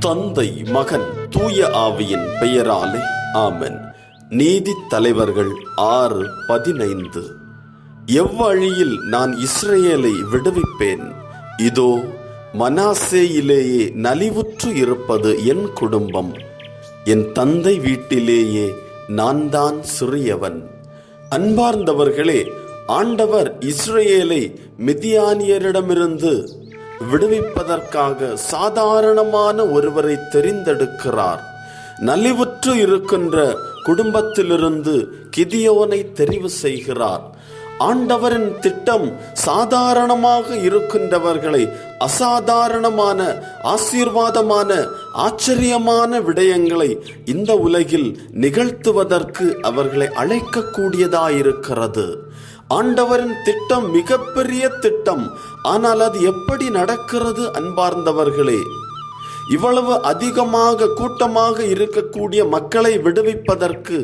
தந்தை, மகன், தூய ஆவியின் பெயராலே ஆமென். நீதி தலைவர்கள் 6:15. எவ்வழியில் நான் இஸ்ரவேலை விடுவிப்பேன்? இதோ மனாசேயிலேயே நலிவுற்று இருப்பது என் குடும்பம். என் தந்தை வீட்டிலேயே நான் தான் சிறியவன். அன்பார்ந்தவர்களே, ஆண்டவர் இஸ்ரவேலை மிதியானியரிடமிருந்து விடுவிப்பதற்காக சாதாரணமான ஒருவரை தெரிந்தெடுக்கிறார். நலிவுற்று இருக்கின்ற குடும்பத்திலிருந்து கிதியோனை தெரிவு செய்கிறார். ஆண்டவரின் திட்டம் சாதாரணமாக இருக்கின்றவர்களை அசாதாரணமான, ஆசீர்வாதமான, ஆச்சரியமான விடயங்களை இந்த உலகில் நிகழ்த்துவதற்கு அவர்களை அழைக்கக்கூடியதாயிருக்கிறது. ஆண்டவரின் திட்டம் மிகப்பெரிய திட்டம். ஆனால் அது எப்படி நடக்கிறது அன்பார்ந்தவர்களே? இவ்வளவு அதிகமாக கூட்டமாக இருக்கக்கூடிய மக்களை விடுவிப்பதற்கு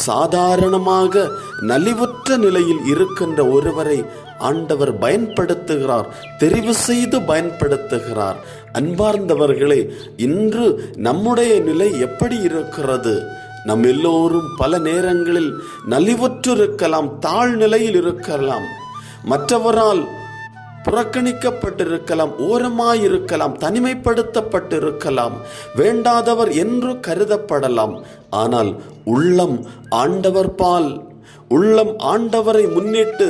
சாதாரணமாக நலிவுற்ற நிலையில் இருக்கின்ற ஒருவரை ஆண்டவர் பயன்படுத்துகிறார், தெரிவு செய்து பயன்படுத்துகிறார். அன்பார்ந்தவர்களே, இன்று நம்முடைய நிலை எப்படி இருக்கிறது? நம் எல்லோரும் பல நேரங்களில் நலிவுற்று இருக்கலாம், தாழ்நிலையில் இருக்கலாம், மற்றவரால் புறக்கணிக்கப்பட்டிருக்கலாம், ஓரமாயிருக்கலாம், தனிமைப்படுத்தப்பட்டிருக்கலாம், வேண்டாதவர் என்று கருதப்படலாம். ஆனால் உள்ளம் ஆண்டவர் பால், உள்ளம் ஆண்டவரை முன்னிட்டு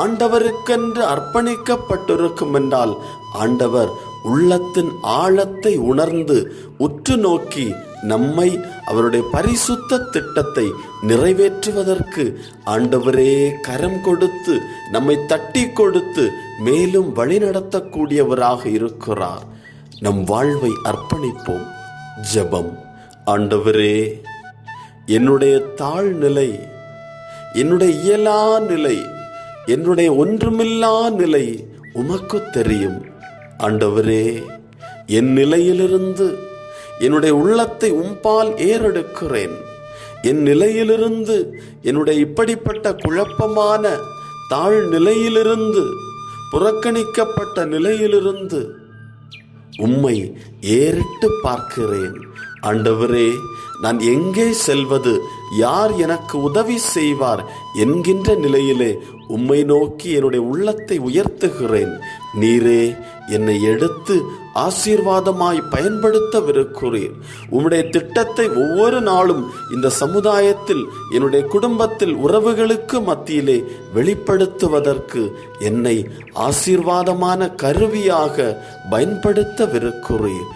ஆண்டவருக்கென்று அர்ப்பணிக்கப்பட்டிருக்கும் என்றால் ஆண்டவர் உள்ளத்தின் ஆழத்தை உணர்ந்து உற்று நோக்கி நம்மை அவருடைய பரிசுத்த திட்டத்தை நிறைவேற்றுவதற்கு ஆண்டவரே கரம் கொடுத்து நம்மை தட்டி கொடுத்து மேலும் வழிநடத்தக்கூடியவராக இருக்கிறார். நம் வாழ்வை அர்ப்பணிப்போம். ஜெபம். ஆண்டவரே, என்னுடைய தாழ்நிலை, என்னுடைய இயலா நிலை, என்னுடைய ஒன்றுமில்லா நிலை உமக்கு தெரியும். ஆண்டவரே, என் நிலையிலிருந்து என்னுடைய உள்ளத்தை உம்பால் ஏறெடுக்கிறேன். என் நிலையிலிருந்து, என்னுடைய இப்படிப்பட்ட குழப்பமான தாழ்நிலையிலிருந்து, புறக்கணிக்கப்பட்ட நிலையிலிருந்து உம்மை ஏறிட்டு பார்க்கிறேன். ஆண்டவரே, நான் எங்கே செல்வது, யார் எனக்கு உதவி செய்வார் என்கின்ற நிலையிலே உம்மை நோக்கி என்னுடைய உள்ளத்தை உயர்த்துகிறேன். நீரே என்னை எடுத்து ஆசீர்வாதமாய் பயன்படுத்தவிருக்கிறீர். உம்முடைய திட்டத்தை ஒவ்வொரு நாளும் இந்த சமுதாயத்தில், என்னுடைய குடும்பத்தில், உறவுகளுக்கு மத்தியிலே வெளிப்படுத்துவதற்கு என்னை ஆசீர்வாதமான கருவியாக பயன்படுத்தவிருக்கிறீர்.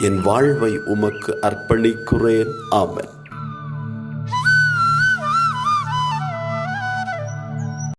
என் வாழ்வை உமக்கு அர்ப்பணிக்கிறேன். ஆமென்.